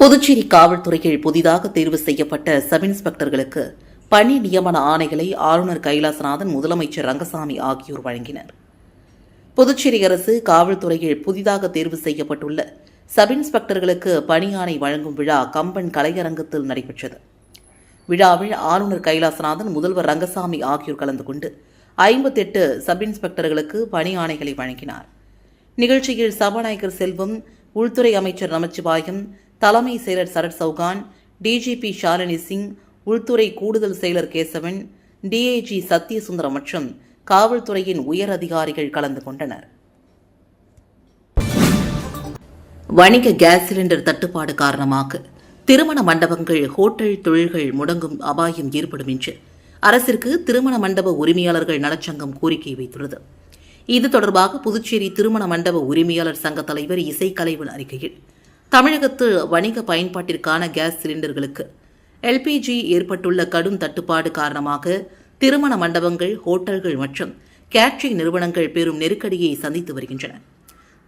புதுச்சேரி காவல்துறையில் புதிதாக தேர்வு செய்யப்பட்ட சப் இன்ஸ்பெக்டர்களுக்கு பணி நியமன ஆணைகளை ஆளுநர் கைலாசநாதன், முதலமைச்சர் ரங்கசாமி ஆகியோர் வழங்கினர். புதுச்சேரி அரசு காவல்துறையில் புதிதாக தேர்வு செய்யப்பட்டுள்ள சப் இன்ஸ்பெக்டர்களுக்கு பணி ஆணை வழங்கும் விழா கம்பன் கலையரங்கத்தில் நடைபெற்றது. விழாவில் ஆளுநர் கைலாசநாதன், முதல்வர் ரங்கசாமி ஆகியோர் கலந்து கொண்டு 58 சப் இன்ஸ்பெக்டர்களுக்கு பணி ஆணைகளை வழங்கினார். நிகழ்ச்சியில் சபாநாயகர் செல்வம், உள்துறை அமைச்சர் நமச்சிவாயம், தலைமை செயலர் சரத் சௌகான், டிஜிபி ஷாலினி சிங், உள்துறை கூடுதல் செயலர் கேசவன், டிஐஜி சத்யசுந்தரம் மற்றும் காவல்துறையின் உயர் அதிகாரிகள் கலந்து கொண்டனர். வணிக கேஸ் சிலிண்டர் தட்டுப்பாடு காரணமாக திருமண மண்டபங்கள், ஹோட்டல் தொழில்கள் முடங்கும் அபாயம் ஏற்படும் என்று அரசிற்கு திருமண மண்டப உரிமையாளர்கள் நலச்சங்கம் கோரிக்கை வைத்துள்ளது. இது தொடர்பாக புதுச்சேரி திருமண மண்டப உரிமையாளர் சங்க தலைவர் இசைக்கலைவன் அறிக்கையில், தமிழகத்தில் வணிக பயன்பாட்டிற்கான கேஸ் சிலிண்டர்களுக்கு எல்பிஜி ஏற்பட்டுள்ள கடும் தட்டுப்பாடு காரணமாக திருமண மண்டபங்கள், ஹோட்டல்கள் மற்றும் கேட்டரிங் நிறுவனங்கள் பெரும் நெருக்கடியை சந்தித்து வருகின்றன.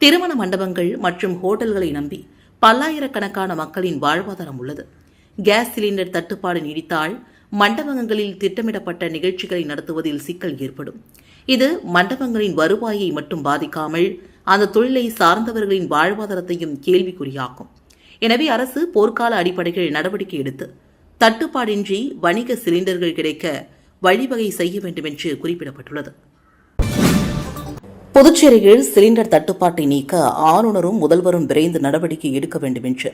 திருமண மண்டபங்கள் மற்றும் ஹோட்டல்களை நம்பி பல்லாயிரக்கணக்கான மக்களின் வாழ்வாதாரம் உள்ளது. கேஸ் சிலிண்டர் தட்டுப்பாடு நீடித்தால் மண்டபங்களில் திட்டமிடப்பட்ட நிகழ்ச்சிகளை நடத்துவதில் சிக்கல் ஏற்படும். இது மண்டபங்களின் வருவாயை மட்டும் பாதிக்காமல் அந்த தொழிலை சார்ந்தவர்களின் வாழ்வாதாரத்தையும் கேள்விக்குறியாக்கும். எனவே அரசு போர்க்கால அடிப்படையில் நடவடிக்கை எடுத்து தட்டுப்பாடின்றி வணிக சிலிண்டர்கள் கிடைக்க வழிவகை செய்ய வேண்டும் என்று குறிப்பிடப்பட்டுள்ளது. புதுச்சேரியில் சிலிண்டர் தட்டுப்பாட்டை நீக்க ஆளுநரும் முதல்வரும் விரைந்து நடவடிக்கை எடுக்க வேண்டும் என்று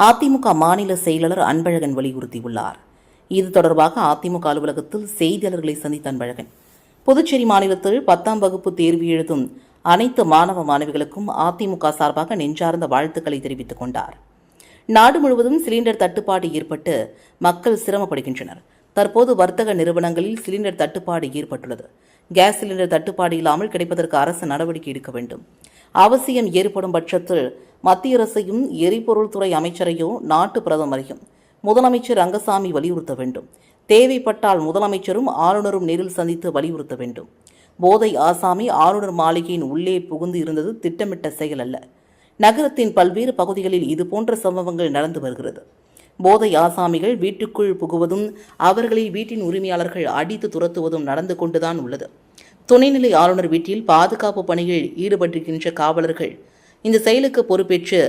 அதிமுக மாநில செயலாளர் அன்பழகன் வலியுறுத்தியுள்ளார். இது தொடர்பாக அதிமுக அலுவலகத்தில் செய்தியாளர்களை சந்தித்த அன்பழகன், புதுச்சேரி மாநிலத்தில் 10ஆம் வகுப்பு தேர்வு எழுதும் அனைத்து மாணவ மாணவிகளுக்கும் அதிமுக சார்பாக நெஞ்சார்ந்த வாழ்த்துக்களை தெரிவித்துக் கொண்டார். நாடு முழுவதும் சிலிண்டர் தட்டுப்பாடு ஏற்பட்டு மக்கள் சிரமப்படுகின்றனர். தற்போது வர்த்தக நிறுவனங்களில் சிலிண்டர் தட்டுப்பாடு ஏற்பட்டுள்ளது. கேஸ் சிலிண்டர் தட்டுப்பாடு இல்லாமல் கிடைப்பதற்கு அரசு நடவடிக்கை எடுக்க வேண்டும். அவசியம் ஏற்படும் பட்சத்தில் மத்திய அரசையும் எரிபொருள் துறை அமைச்சரையோ நாட்டு பிரதமரையும் முதலமைச்சர் ரங்கசாமி வலியுறுத்த வேண்டும். தேவைப்பட்டால் முதலமைச்சரும் ஆளுநரும் நேரில் சந்தித்து வலியுறுத்த வேண்டும். போதை ஆசாமி ஆளுநர் மாளிகையின் உள்ளே புகுந்து இருந்தது திட்டமிட்ட செயல் அல்ல. நகரத்தின் பல்வேறு பகுதிகளில் இதுபோன்ற சம்பவங்கள் நடந்து வருகிறது. போதை ஆசாமிகள் வீட்டுக்குள் புகுவதும் அவர்களை வீட்டின் உரிமையாளர்கள் அடித்து துரத்துவதும் நடந்து கொண்டுதான் உள்ளது. துணைநிலை ஆளுநர் வீட்டில் பாதுகாப்பு பணியில் ஈடுபட்டிருக்கின்ற காவலர்கள் இந்த செயலுக்கு பொறுப்பேற்று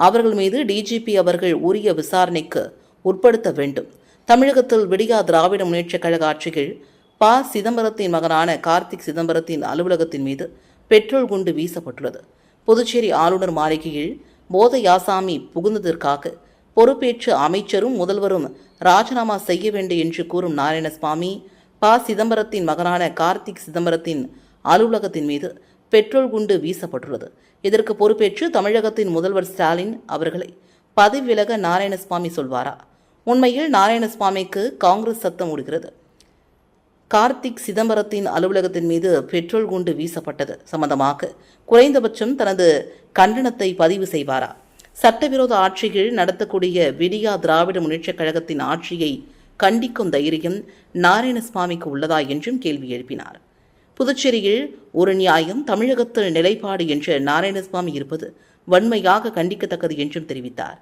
அவர்கள் மீது டிஜிபி அவர்கள் உரிய விசாரணைக்கு உட்படுத்த வேண்டும். தமிழகத்தில் விடியா திராவிட முன்னேற்றக் கழக ஆட்சியில் சிதம்பரத்தின் மகனான கார்த்திக் சிதம்பரத்தின் அலுவலகத்தின் மீது பெட்ரோல் குண்டு வீசப்பட்டுள்ளது. புதுச்சேரி ஆளுநர் மாளிகையில் போதை ஆசாமி புகுந்ததற்காக பொறுப்பேற்று அமைச்சரும் முதல்வரும் ராஜினாமா செய்ய வேண்டும் என்று கூறும் நாராயணசாமி, சிதம்பரத்தின் மகனான கார்த்திக் சிதம்பரத்தின் அலுவலகத்தின் மீது பெட்ரோல் குண்டு வீசப்பட்டுள்ளது. இதற்கு பொறுப்பேற்று தமிழகத்தின் முதல்வர் ஸ்டாலின் அவர்களை பதவி விலக நாராயணசாமி சொல்வாரா? உண்மையில் நாராயணசாமிக்கு காங்கிரஸ் சத்தம் ஓடுகிறது. கார்த்திக் சிதம்பரத்தின் அலுவலகத்தின் மீது பெட்ரோல் குண்டு வீசப்பட்டது சம்பந்தமாக குறைந்தபட்சம் தனது கண்டனத்தை பதிவு செய்வாரா? சட்டவிரோத ஆட்சியில் நடத்தக்கூடிய விடியா திராவிட முன்னேற்றக் கழகத்தின் ஆட்சியை கண்டிக்கும் தைரியம் நாராயணசாமிக்கு உள்ளதா என்றும் கேள்வி எழுப்பினார். புதுச்சேரியில் ஒரு நியாயம், தமிழகத்தில் நிலைப்பாடு என்ற நாராயணசாமி இருப்பது வன்மையாக கண்டிக்கத்தக்கது என்றும் தெரிவித்தார்.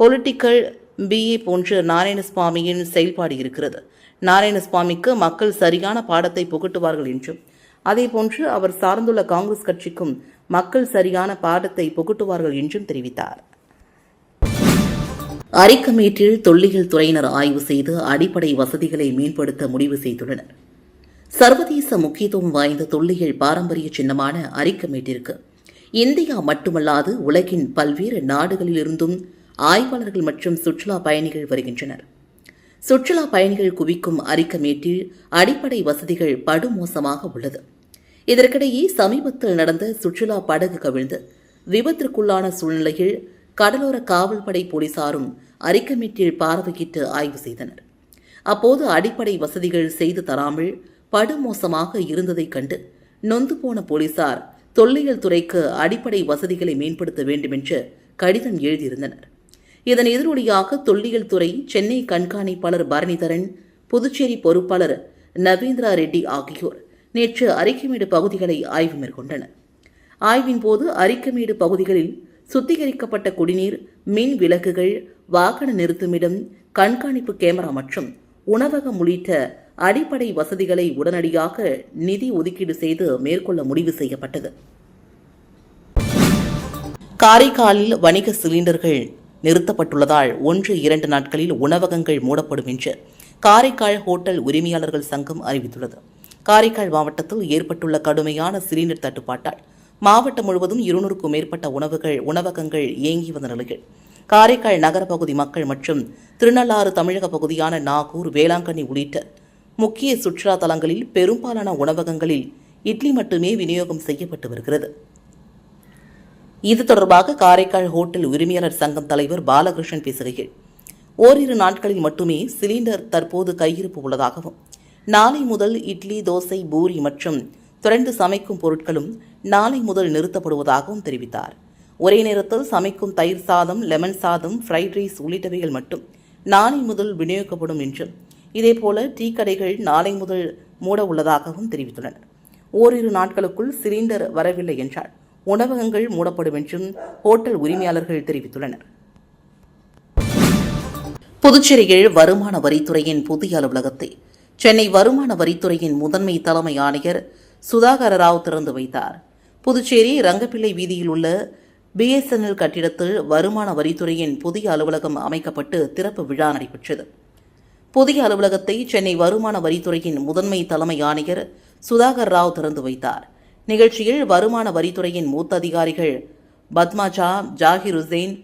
பொலிட்டிக்கல் BA போன்ற நாராயணசாமியின் செயல்பாடு இருக்கிறது. நாராயணசாமிக்கு மக்கள் சரியான பாடத்தை புகட்டுவார்கள் என்றும், அதேபோன்று அவர் சார்ந்துள்ள காங்கிரஸ் கட்சிக்கும் மக்கள் சரியான பாடத்தை புகட்டுவார்கள் என்றும் தெரிவித்தார். அரிக்கமேட்டில் தொல்லியல் துறையினர் ஆய்வு செய்து அடிப்படை வசதிகளை மேம்படுத்த முடிவு செய்துள்ளனர். சர்வதேச முக்கியத்துவம் வாய்ந்த தொல்லியல் பாரம்பரிய சின்னமான அரிக்கமேட்டிற்கு இந்தியா மட்டுமல்லாது உலகின் பல்வேறு நாடுகளிலிருந்தும் ஆய்வாளர்கள் மற்றும் சுற்றுலா பயணிகள் வருகின்றனர். சுற்றுலா பயணிகள் குவிக்கும் அரிக்கமேட்டில் அடிப்படை வசதிகள் படுமோசமாக உள்ளது. இதற்கிடையே சமீபத்தில் நடந்த சுற்றுலா படகு கவிழ்ந்து விபத்திற்குள்ளான சூழ்நிலையில் கடலோர காவல்படை போலீசாரும் அரிக்கமேட்டில் பார்வையிட்டு ஆய்வு செய்தனர். அப்போது அடிப்படை வசதிகள் செய்து தராமல் படுமோசமாக இருந்ததைக் கண்டு நொந்து போன போலீசார் தொல்லியல் துறைக்கு அடிப்படை வசதிகளை மேம்படுத்த வேண்டும் என்று கடிதம் எழுதியிருந்தனர். இதன் எதிரொலியாக தொல்லியல் துறை சென்னை கண்காணிப்பாளர் பரணிதரன், புதுச்சேரி பொறுப்பாளர் நவேந்திரா ரெட்டி ஆகியோர் நேற்று அரிக்கமேடு பகுதிகளை ஆய்வு மேற்கொண்டனர். ஆய்வின் போது அரிக்கமேடு பகுதிகளில் சுத்திகரிக்கப்பட்ட குடிநீர், மின் விளக்குகள், வாகன நிறுத்துமிடம், கண்காணிப்பு கேமரா மற்றும் உணவகம் உள்ளிட்ட அடிப்படை வசதிகளை உடனடியாக நிதி ஒதுக்கீடு செய்து மேற்கொள்ள முடிவு செய்யப்பட்டது. காரைக்காலில் வணிக சிலிண்டர்கள் நிறுத்தப்பட்டுள்ளதால் 1-2 நாட்களில் உணவகங்கள் மூடப்படும் என்று காரைக்கால் ஹோட்டல் உரிமையாளர்கள் சங்கம் அறிவித்துள்ளது. காரைக்கால் மாவட்டத்தில் ஏற்பட்டுள்ள கடுமையான சிலிண்டர் தட்டுப்பாட்டால் மாவட்டம் முழுவதும் 200க்கும் மேற்பட்ட உணவகங்கள் இயங்கி வந்த நிலையில் காரைக்கால் நகர பகுதி மக்கள் மற்றும் திருநள்ளாறு தமிழக பகுதியான நாகூர், வேளாங்கண்ணி உள்ளிட்ட முக்கிய சுற்றுலா தலங்களில் பெரும்பாலான உணவகங்களில் இட்லி மட்டுமே விநியோகம் செய்யப்பட்டு வருகிறது. இது தொடர்பாக காரைக்கால் ஹோட்டல் உரிமையாளர் சங்கம் தலைவர் பாலகிருஷ்ணன் பேசுகையில், ஓரிரு நாட்களில் மட்டுமே சிலிண்டர் தற்போது கையிருப்பு உள்ளதாகவும், நாளை முதல் இட்லி, தோசை, பூரி மற்றும் தொடர்ந்து சமைக்கும் பொருட்களும் நாளை முதல் நிறுத்தப்படுவதாகவும் தெரிவித்தார். ஒரே நேரத்தில் சமைக்கும் தயிர் சாதம், லெமன் சாதம், ஃப்ரைட் ரைஸ் உள்ளிட்டவைகள் மட்டும் நாளை முதல் விநியோகிக்கப்படும் என்றும், இதேபோல டீ கடைகள் நாளை முதல் மூட உள்ளதாகவும் தெரிவித்துள்ளனர். ஓரிரு நாட்களுக்குள் சிலிண்டர் வரவில்லை என்றால் உணவகங்கள் மூடப்படும் என்றும் ஹோட்டல் உரிமையாளர்கள் தெரிவித்துள்ளனர். புதுச்சேரியில் வருமான வரித்துறையின் புதிய அலுவலகத்தை சென்னை வருமான வரித்துறையின் முதன்மை தலைமை ஆணையர் சுதாகர ராவ் திறந்து வைத்தார். புதுச்சேரி ரங்கப்பிள்ளை வீதியில் உள்ள BSNL கட்டிடத்தில் வருமான வரித்துறையின் புதிய அலுவலகம் அமைக்கப்பட்டு திறப்பு விழா நடைபெற்றது. புதிய அலுவலகத்தை சென்னை வருமான வரித்துறையின் முதன்மை தலைமை ஆணையர் சுதாகர் ராவ் திறந்து வைத்தார். நிகழ்ச்சியில் வருமான வரித்துறையின் மூத்த அதிகாரிகள் பத்மாஜா, ஜாகிர் உசேன்,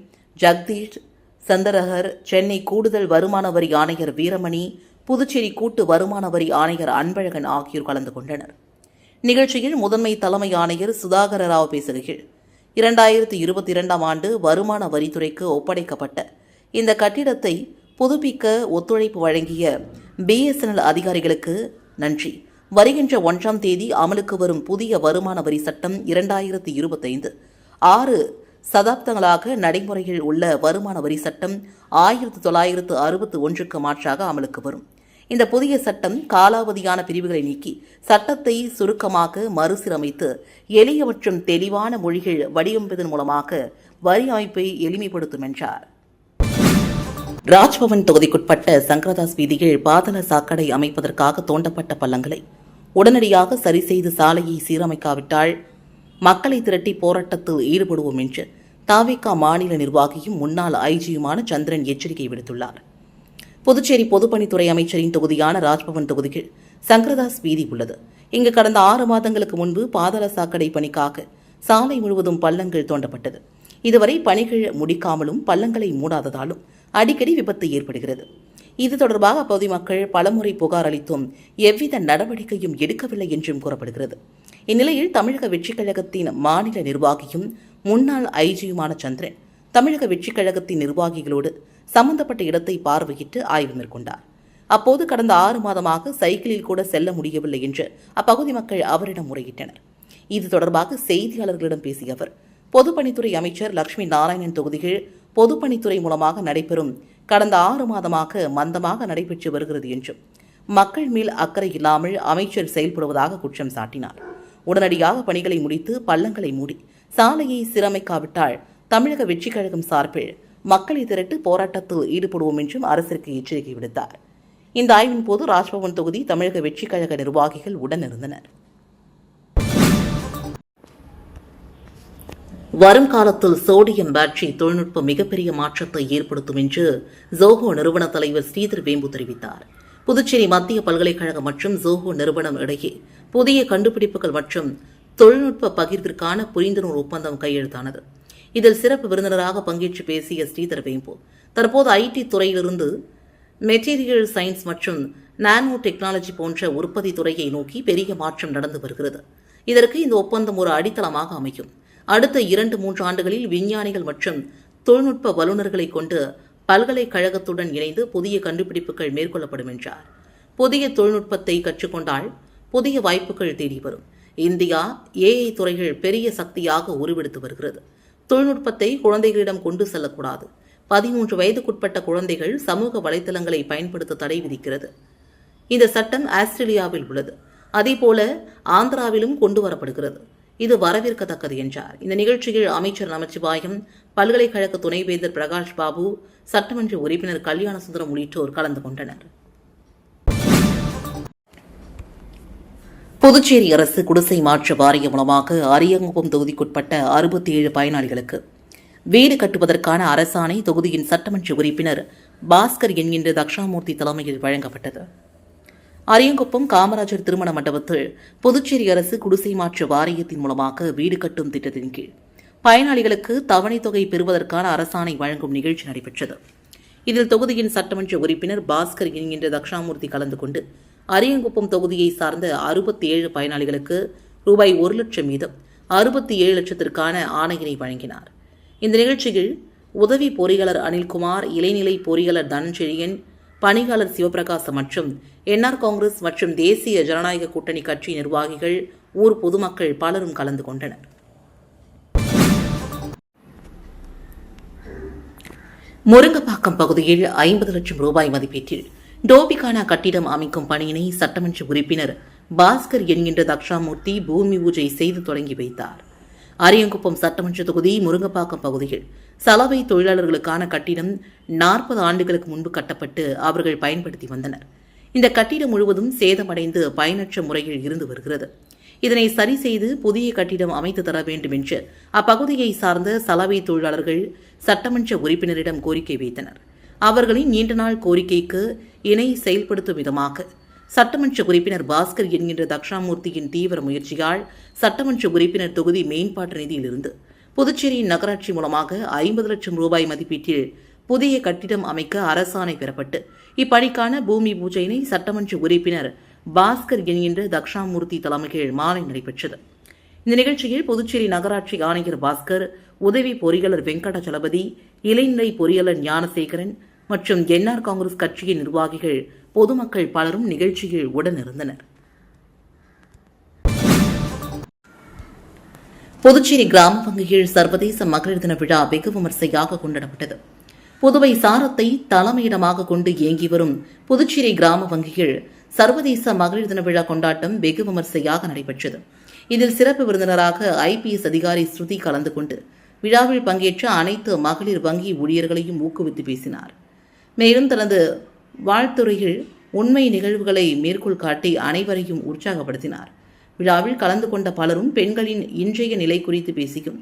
ஜக்தீஷ் சந்தரகர், சென்னை கூடுதல் வருமான வரி ஆணையர் வீரமணி, புதுச்சேரி கூட்டு வருமான வரி ஆணையர் அன்பழகன் ஆகியோர் கலந்து கொண்டனர். நிகழ்ச்சியில் முதன்மை தலைமை ஆணையர் சுதாகர ராவ் பேசுகையில், 2022ஆம் ஆண்டு வருமான வரித்துறைக்கு ஒப்படைக்கப்பட்ட இந்த கட்டிடத்தை புதுப்பிக்க ஒத்துழைப்பு வழங்கிய BSNL அதிகாரிகளுக்கு நன்றி. வருகின்ற 1ஆம் தேதி அமலுக்கு வரும் புதிய வருமான வரி சட்டம் 2025 6 சதாப்தங்களாக நடைமுறையில் உள்ள வருமான வரி சட்டம் 1961க்கு மாற்றாக அமலுக்கு வரும். இந்த புதிய சட்டம் காலாவதியான பிரிவுகளை நீக்கி சட்டத்தை சுருக்கமாக மறுசீரமைத்து எளிய மற்றும் தெளிவான மொழிகள் வடிவமைப்பதன் மூலமாக வரி அமைப்பை எளிமைப்படுத்தும் என்றார். ராஜ்பவன் தொகுதிக்குட்பட்ட சங்கரதாஸ் வீதியில் பாதாள சாக்கடை அமைப்பதற்காக தோண்டப்பட்ட பள்ளங்களை உடனடியாக சரி செய்து சாலையை சீரமைக்காவிட்டால் மக்களை திரட்டி போராட்டத்தில் ஈடுபடுவோம் என்று தாவேகா மாநில நிர்வாகியும் முன்னாள் IGயுமான சந்திரன் எச்சரிக்கை விடுத்துள்ளார். புதுச்சேரி பொதுப்பணித்துறை அமைச்சரின் தொகுதியான ராஜ்பவன் தொகுதியில் சங்கரதாஸ் வீதி உள்ளது. இங்கு கடந்த 6 மாதங்களுக்கு முன்பு பாதாள சாக்கடை பணிக்காக சாலை முழுவதும் பள்ளங்கள் தோண்டப்பட்டது. இதுவரை பணிகள் முடிக்காமலும் பள்ளங்களை மூடாததாலும் அடிக்கடி விபத்து ஏற்படுகிறது. இது தொடர்பாக அப்பகுதி மக்கள் பலமுறை புகார் அளித்தும் எவ்வித நடவடிக்கையும் எடுக்கவில்லை என்றும் கூறப்படுகிறது. இந்நிலையில் தமிழக வெற்றிக் கழகத்தின் மாநில நிர்வாகியும் முன்னாள் IGயுமான சந்திரன் தமிழக வெற்றிக் கழகத்தின் நிர்வாகிகளோடு சம்பந்தப்பட்ட இடத்தை பார்வையிட்டு ஆய்வு மேற்கொண்டார். அப்போது கடந்த 6 மாதமாக சைக்கிளில் கூட செல்ல முடியவில்லை என்று அப்பகுதி மக்கள் அவரிடம் முறையிட்டனர். இது தொடர்பாக செய்தியாளர்களிடம் பேசிய அவர், பொதுப்பணித்துறை அமைச்சர் லட்சுமி நாராயணன் தொகுதியில் பொதுப்பணித்துறை மூலமாக நடைபெறும் கடந்த 6 மாதமாக மந்தமாக நடைபெற்று வருகிறது என்றும், மக்கள் மேல் அக்கறை இல்லாமல் அமைச்சர் செயல்படுவதாக குற்றம் சாட்டினார். உடனடியாக பணிகளை முடித்து பள்ளங்களை மூடி சாலையை சீரமைக்காவிட்டால் தமிழக வெற்றிக் கழகம் சார்பில் மக்களை திரட்டு போராட்டத்தில் ஈடுபடுவோம் என்றும் அரசிற்கு எச்சரிக்கை விடுத்தார். இந்த ஆய்வின் போது ராஜ்பவன் தொகுதி தமிழக வெற்றிக் கழக நிர்வாகிகள் உடனிருந்தனர். வரும் காலத்தில் சோடியம் பேட்டரி தொழில்நுட்பம் மிகப்பெரிய மாற்றத்தை ஏற்படுத்தும் என்று ஜோஹோ நிறுவன தலைவர் ஸ்ரீதர் வேம்பு தெரிவித்தார். புதுச்சேரி மத்திய பல்கலைக்கழகம் மற்றும் ஜோஹோ நிறுவனம் இடையே புதிய கண்டுபிடிப்புகள் மற்றும் தொழில்நுட்ப பகிர்விற்கான புரிந்துணர்வு ஒப்பந்தம் கையெழுத்தானது. இதில் சிறப்பு விருந்தினராக பங்கேற்று பேசிய ஸ்ரீதர் வேம்பு, தற்போது IT துறையிலிருந்து மெட்டீரியல் சயின்ஸ் மற்றும் நானோ டெக்னாலஜி போன்ற உற்பத்தி துறையை நோக்கி பெரிய மாற்றம் நடந்து வருகிறது. இதற்கு இந்த ஒப்பந்தம் ஒரு அடித்தளமாக அமையும். அடுத்த 2-3 ஆண்டுகளில் விஞ்ஞானிகள் மற்றும் தொழில்நுட்ப வல்லுநர்களை கொண்டு பல்கலைக்கழகத்துடன் இணைந்து புதிய கண்டுபிடிப்புகள் மேற்கொள்ளப்படும் என்றார். புதிய தொழில்நுட்பத்தை கற்றுக்கொண்டால் புதிய வாய்ப்புகள் தேடி வரும். இந்தியா AI துறைகள் பெரிய சக்தியாக உருவெடுத்து வருகிறது. தொழில்நுட்பத்தை குழந்தைகளிடம் கொண்டு செல்லக்கூடாது. 13 வயதுக்குட்பட்ட குழந்தைகள் சமூக வலைதளங்களை பயன்படுத்த தடை விதிக்கிறது. இந்த சட்டம் ஆஸ்திரேலியாவில் உள்ளது. அதேபோல ஆந்திராவிலும் கொண்டு வரப்படுகிறது. இது வரவேற்கத்தக்கது என்றார். இந்த நிகழ்ச்சியில் அமைச்சர் நமச்சிவாயம், பல்கலைக்கழக துணைவேந்தர் பிரகாஷ் பாபு, சட்டமன்ற உறுப்பினர் கல்யாண சுந்தரம் உள்ளிட்டோர் கலந்து கொண்டனர். புதுச்சேரி அரசு குடிசை மாற்று வாரியம் மூலமாக அரியங்குப்பம் தொகுதிக்குட்பட்ட 67 பயனாளிகளுக்கு வீடு கட்டுவதற்கான அரசாணை தொகுதியின் சட்டமன்ற உறுப்பினர் பாஸ்கர் என்கின்ற தக்ஷாமூர்த்தி தலைமையில் வழங்கப்பட்டது. அரியங்குப்பம் காமராஜர் திருமண மண்டபத்தில் புதுச்சேரி அரசு குடிசை மாற்று வாரியத்தின் மூலமாக வீடு கட்டும் திட்டத்தின் கீழ் பயனாளிகளுக்கு தவணைத் தொகை பெறுவதற்கான அரசாணை வழங்கும் நிகழ்ச்சி நடைபெற்றது. இதில் தொகுதியின் சட்டமன்ற உறுப்பினர் பாஸ்கர் என்கின்ற தக்ஷாமூர்த்தி கலந்து கொண்டு அரியங்குப்பம் தொகுதியை சார்ந்த 67 பயனாளிகளுக்கு ரூபாய் 1 லட்சம் வீதம் 67 லட்சத்திற்கான ஆணையினை வழங்கினார். இந்த நிகழ்ச்சியில் உதவி பொறியாளர் அனில்குமார், இளைநிலை பொறியாளர் தனஞ்செழியன், பணியாளர் சிவபிரகாசம் மற்றும் என்ஆர் காங்கிரஸ் மற்றும் தேசிய ஜனநாயக கூட்டணி கட்சி நிர்வாகிகள், ஊர் பொதுமக்கள் பலரும் கலந்து கொண்டனர். முருங்கப்பாக்கம் பகுதியில் 50 லட்சம் ரூபாய் மதிப்பீட்டில் டோபிகானா கட்டிடம் அமைக்கும் பணியினை சட்டமன்ற உறுப்பினர் பாஸ்கர் என்கின்ற தக்ஷாமூர்த்தி பூமி பூஜை செய்து தொடங்கி வைத்தார். அரியங்குப்பம் சட்டமன்ற தொகுதி முருங்கப்பாக்கம் பகுதியில் சலவை தொழிலாளர்களுக்கான கட்டிடம் 40 ஆண்டுகளுக்கு முன்பு கட்டப்பட்டு அவர்கள் பயன்படுத்தி வந்தனர். இந்த கட்டிடம் முழுவதும் சேதமடைந்து பயனற்ற முறையில் இருந்து வருகிறது. இதனை சரி செய்து புதிய கட்டிடம் அமைத்து தர வேண்டும் என்று அப்பகுதியை சார்ந்த சலவை தொழிலாளர்கள் சட்டமன்ற உறுப்பினரிடம் கோரிக்கை வைத்தனர். அவர்களின் நீண்ட நாள் கோரிக்கைக்கு இணை செயல்படுத்தும் விதமாக சட்டமன்ற உறுப்பினர் பாஸ்கர் என்கின்ற தக்ஷாமூர்த்தியின் தீவிர முயற்சியால் சட்டமன்ற உறுப்பினர் தொகுதி மேம்பாட்டு நிதியிலிருந்து புதுச்சேரி நகராட்சி மூலமாக 50 லட்சம் ரூபாய் மதிப்பீட்டில் புதிய கட்டிடம் அமைக்க அரசாணை பெறப்பட்டு இப்பணிக்கான பூமி பூஜையினை சட்டமன்ற உறுப்பினர் பாஸ்கர் என்கின்ற தக்ஷாமூர்த்தி தலைமையில் மாலை நடைபெற்றது. இந்த நிகழ்ச்சியில் புதுச்சேரி நகராட்சி ஆணையர் பாஸ்கர், உதவி பொறியாளர் வெங்கடாச்சலபதி, இளைநிலை பொறியாளர் ஞானசேகரன் மற்றும் என்ஆர் காங்கிரஸ் கட்சியின் நிர்வாகிகள், பொதுமக்கள் பலரும் நிகழ்ச்சியில் உடனிருந்தனர். புதுச்சேரி கிராம வங்கியில் சர்வதேச மகளிர் தின விழா வெகு விமர்சையாக கொண்டாடப்பட்டது. புதுவை சாரத்தை தலைமையிடமாக கொண்டு இயங்கி வரும் புதுச்சேரி கிராம வங்கியில் சர்வதேச மகளிர் தின விழா கொண்டாட்டம் வெகு விமர்சையாக நடைபெற்றது. இதில் சிறப்பு விருந்தினராக IPS அதிகாரி ஸ்ருதி கலந்து கொண்டு விழாவில் பங்கேற்ற அனைத்து மகளிர் வங்கி ஊழியர்களையும் ஊக்குவித்து பேசினார். மேலும் தனது வாழ்த்துறையில் உண்மை நிகழ்வுகளை மேற்கோள் காட்டி அனைவரையும் உற்சாகப்படுத்தினார். விழாவில் கலந்து கொண்ட பலரும் பெண்களின் இன்றைய நிலை குறித்து பேசியும்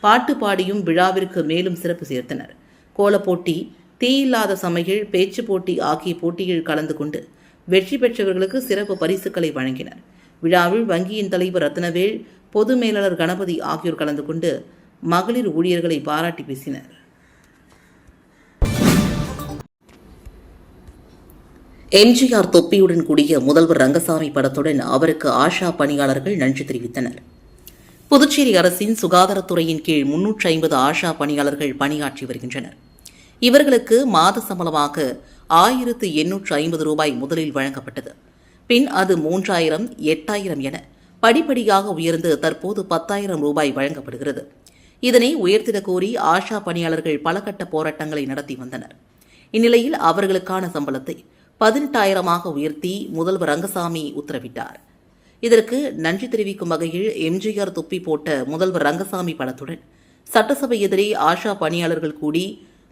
பாட்டு பாடியும் விழாவிற்கு மேலும் சிறப்பு சேர்த்தனர். கோலப்போட்டி, தீயில்லாத சமையல், பேச்சு போட்டி ஆகிய போட்டியில் கலந்து கொண்டு வெற்றி பெற்றவர்களுக்கு சிறப்பு பரிசுகளை வழங்கினர். விழாவில் வங்கியின் தலைவர் ரத்னவேல், பொது மேலாளர் கணபதி ஆகியோர் கலந்து கொண்டு மகளிர் ஊழியர்களை பாராட்டி பேசினர். எம்ஜிஆர் தொப்பியுடன் கூடிய முதல்வர் ரங்கசாமி படத்துடன் அவருக்கு ஆஷா பணியாளர்கள் நன்றி தெரிவித்தனர். புதுச்சேரி அரசின் சுகாதாரத்துறையின் கீழ் 350 ஆஷா பணியாளர்கள் பணியாற்றி வருகின்றனர். இவர்களுக்கு மாத சம்பளமாக 1850 ரூபாய் முதலில் வழங்கப்பட்டது. பின் அது 3000, 8000 என படிப்படியாக உயர்ந்து தற்போது 10,000 ரூபாய் வழங்கப்படுகிறது. இதனை உயர்த்திடக் கோரி ஆஷா பணியாளர்கள் பல கட்ட போராட்டங்களை நடத்தி வந்தனர். இந்நிலையில் அவர்களுக்கான சம்பளத்தை 18,000 உயர்த்தி முதல்வர் ரங்கசாமி உத்தரவிட்டார். இதற்கு நன்றி தெரிவிக்கும் வகையில் எம்ஜிஆர் தொப்பி போட்ட முதல்வர் ரங்கசாமி படத்துடன் சட்டசபை எதிரே ஆஷா பணியாளர்கள் கூடி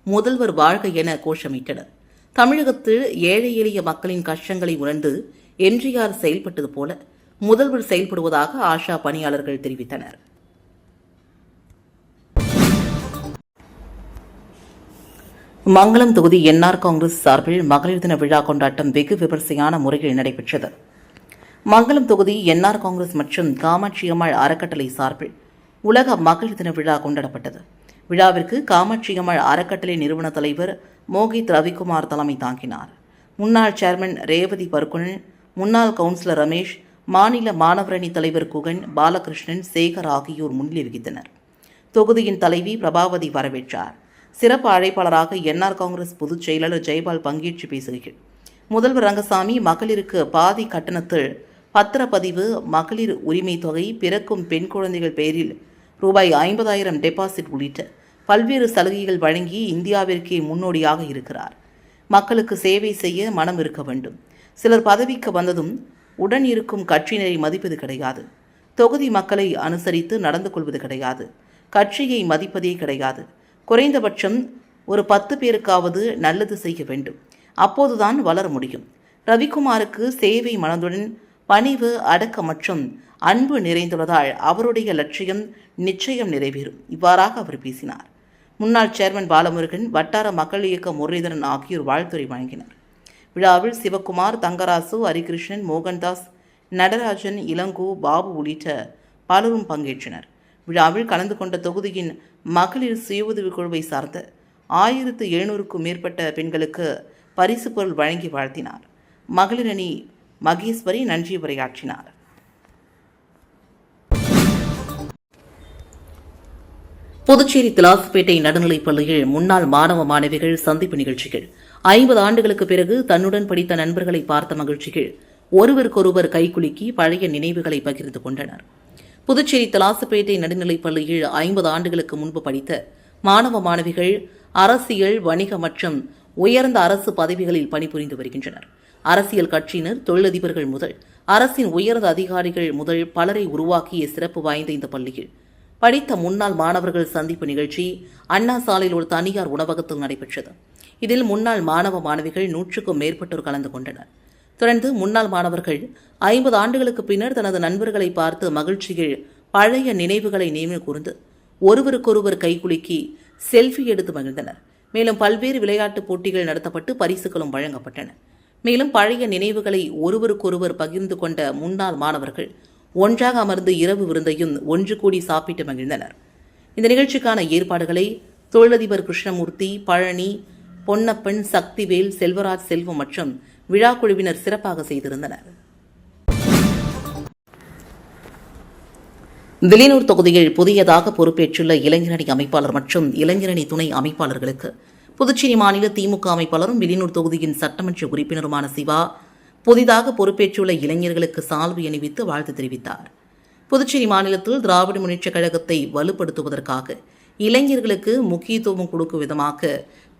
முதல்வர் வாழ்க என கோஷமிட்டனர். தமிழகத்தில் ஏழை எளிய மக்களின் கஷ்டங்களை உணர்ந்து எம்ஜிஆர் செயல்பட்டது போல முதல்வர் செயல்படுவதாக ஆஷா பணியாளர்கள் தெரிவித்தனர். மங்களம் தொகுதி என்ஆர் காங்கிரஸ் சார்பில் மகளிர் தின விழா கொண்டாட்டம் வெகு விமர்சையான முறையில் நடைபெற்றது. மங்களம் தொகுதி என்ஆர் காங்கிரஸ் மற்றும் காமாட்சி அம்மாள் அறக்கட்டளை சார்பில் உலக மகளிர் தின விழா கொண்டாடப்பட்டது. விழாவிற்கு காமாட்சி அம்மாள் அறக்கட்டளை நிறுவன தலைவர் மோகித் ரவிக்குமார் தலைமை தாங்கினார். முன்னாள் சேர்மன் ரேவதி பர்குணன், முன்னாள் கவுன்சிலர் ரமேஷ், மாநில மாணவரணி தலைவர் குகன், பாலகிருஷ்ணன், சேகர் ஆகியோர் முன்னிலை வகித்தனர். தொகுதியின் தலைவி பிரபாவதி வரவேற்றார். சிறப்பு அழைப்பாளராக என்ஆர் காங்கிரஸ் பொதுச் செயலாளர் ஜெயபால் பங்கேற்று பேசுகையில், முதல்வர் ரங்கசாமி மகளிருக்கு பாதி கட்டணத்தில் பத்திரப்பதிவு, மகளிர் உரிமை தொகை, பிறக்கும் பெண் குழந்தைகள் பெயரில் ரூபாய் 50,000 டெபாசிட் உள்ளிட்ட பல்வேறு சலுகைகள் வழங்கி இந்தியாவிற்கே முன்னோடியாக இருக்கிறார். மக்களுக்கு சேவை செய்ய மனம் இருக்க வேண்டும். சிலர் பதவிக்கு வந்ததும் உடன் இருக்கும் கட்சியினரை மதிப்பது கிடையாது. தொகுதி மக்களை அனுசரித்து நடந்து கொள்வது கிடையாது. கட்சியை மதிப்பதே கிடையாது. குறைந்தபட்சம் ஒரு 10 பேருக்காவது நல்லது செய்ய வேண்டும். அப்போதுதான் வளர முடியும். ரவிக்குமாருக்கு சேவை மனதுடன் பணிவு, அடக்கம் மற்றும் அன்பு நிறைந்துள்ளதால் அவருடைய லட்சியம் நிச்சயம் நிறைவேறும். இவ்வாறாக அவர் பேசினார். முன்னாள் சேர்மன் பாலமுருகன், வட்டார மக்கள் இயக்க முரளிதரன் ஆகியோர் வாழ்த்துரை வழங்கினர். விழாவில் சிவக்குமார், தங்கராசு, ஹரிகிருஷ்ணன், மோகன்தாஸ், நடராஜன், இளங்கோ, பாபு உள்ளிட்ட பலரும் பங்கேற்றனர். விழாவில் கலந்து கொண்ட தொகுதியின் மகளிர் சுய உதவிக் குழுவை சார்ந்த 1700க்கும் மேற்பட்ட பெண்களுக்கு பரிசு பொருள் வழங்கி வாழ்த்தினார். மகளிர் அணி மகேஸ்வரி நன்றி உரையாற்றினார். புதுச்சேரி திலாசுப்பேட்டை நடுநிலைப் பள்ளியில் முன்னாள் மாணவ மாணவிகள் சந்திப்பு நிகழ்ச்சிகள். 50 ஆண்டுகளுக்கு பிறகு தன்னுடன் படித்த நண்பர்களை பார்த்த மகிழ்ச்சிகள் ஒருவருக்கொருவர் கைகுலுக்கி பழைய நினைவுகளை பகிர்ந்து கொண்டனர். புதுச்சேரி திலாசுப்பேட்டை நடுநிலைப் பள்ளியில் 50 ஆண்டுகளுக்கு முன்பு படித்த மாணவ மாணவிகள் அரசியல், வணிக மற்றும் உயர்ந்த அரசு பதவிகளில் பணிபுரிந்து வருகின்றனர். அரசியல் கட்சியினர், தொழிலதிபர்கள் முதல் அரசின் உயர்ந்த அதிகாரிகள் முதல் பலரை உருவாக்கிய சிறப்பு வாய்ந்த இந்த பள்ளியில் படித்த முன்னாள் மாணவர்கள் சந்திப்பு நிகழ்ச்சி அண்ணா சாலையில் ஒரு தனியார் உணவகத்தில் நடைபெற்றது. இதில் முன்னாள் மாணவ மாணவிகள் 100க்கும் மேற்பட்டோர் கலந்து கொண்டனர். தொடர்ந்து முன்னாள் மாணவர்கள் 50 ஆண்டுகளுக்கு பின்னர் தனது நண்பர்களை பார்த்து மகிழ்ச்சியில் பழைய நினைவுகளை நினைவு கூர்ந்து ஒருவருக்கொருவர் கைகுலுக்கி செல்ஃபி எடுத்து மகிழ்ந்தனர். மேலும் பல்வேறு விளையாட்டுப் போட்டிகள் நடத்தப்பட்டு பரிசுகளும் வழங்கப்பட்டன. மேலும் பழைய நினைவுகளை ஒருவருக்கொருவர் பகிர்ந்து கொண்ட முன்னாள் மாணவர்கள் ஒன்றாக அமர்ந்து இரவு விருந்தையும் ஒன்று கூடி சாப்பிட்டு மகிழ்ந்தனர். இந்த நிகழ்ச்சிக்கான ஏற்பாடுகளை தொழிலதிபர் கிருஷ்ணமூர்த்தி, பழனி, பொன்னப்பன், சக்திவேல், செல்வராஜ், செல்வம் மற்றும் விழா குழுவினர் சிறப்பாக செய்திருந்தனர். வில்லியனூர் தொகுதியில் புதியதாக பொறுப்பேற்றுள்ள இளைஞரணி அமைப்பாளர் மற்றும் இளைஞரணி துணை அமைப்பாளர்களுக்கு புதுச்சேரி மாநில திமுக அமைப்பாளரும் வில்லியனூர் தொகுதியின் சட்டமன்ற உறுப்பினருமான சிவா புதிதாக பொறுப்பேற்றுள்ள இளைஞர்களுக்கு சால்வை அணிவித்து வாழ்த்து தெரிவித்தார். புதுச்சேரி மாநிலத்தில் திராவிட முன்னேற்றக் கழகத்தை வலுப்படுத்துவதற்காக இளைஞர்களுக்கு முக்கியத்துவம் கொடுக்கும் விதமாக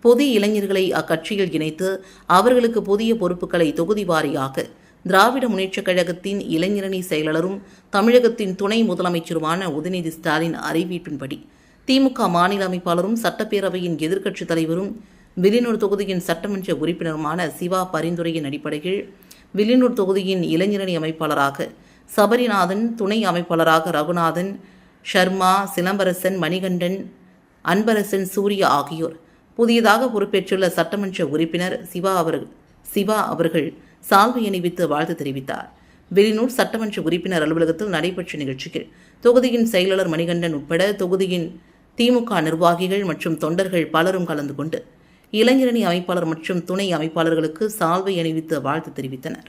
புதிய இளைஞர்களை அக்கட்சியில் இணைத்து அவர்களுக்கு புதிய பொறுப்புகளை தொகுதி வாரியாக திராவிட முன்னேற்றக் கழகத்தின் இளைஞரணி செயலாளரும் தமிழகத்தின் துணை முதலமைச்சருமான உதயநிதி ஸ்டாலின் அறிவிப்பின்படி திமுக மாநில அமைப்பாளரும் சட்டப்பேரவையின் எதிர்க்கட்சித் தலைவரும் வில்லியனூர் தொகுதியின் சட்டமன்ற உறுப்பினருமான சிவா பரிந்துரையின் அடிப்படையில் வில்லியனூர் தொகுதியின் இளைஞரணி அமைப்பாளராக சபரிநாதன், துணை அமைப்பாளராக ரகுநாதன், ஷர்மா, சிலம்பரசன், மணிகண்டன், அன்பரசன், சூர்யா ஆகியோர் புதியதாக பொறுப்பேற்றுள்ள சட்டமன்ற உறுப்பினர் சிவா அவர்கள் சால்வை அணிவித்து வாழ்த்து தெரிவித்தார். வில்லியனூர் சட்டமன்ற உறுப்பினர் அலுவலகத்தில் நடைபெற்ற நிகழ்ச்சியில் தொகுதியின் செயலாளர் மணிகண்டன் உட்பட தொகுதியின் திமுக நிர்வாகிகள் மற்றும் தொண்டர்கள் பலரும் கலந்து கொண்டு இளைஞரணி அமைப்பாளர் மற்றும் துணை அமைப்பாளர்களுக்கு சால்வை அணிவித்து வாழ்த்து தெரிவித்தனர்.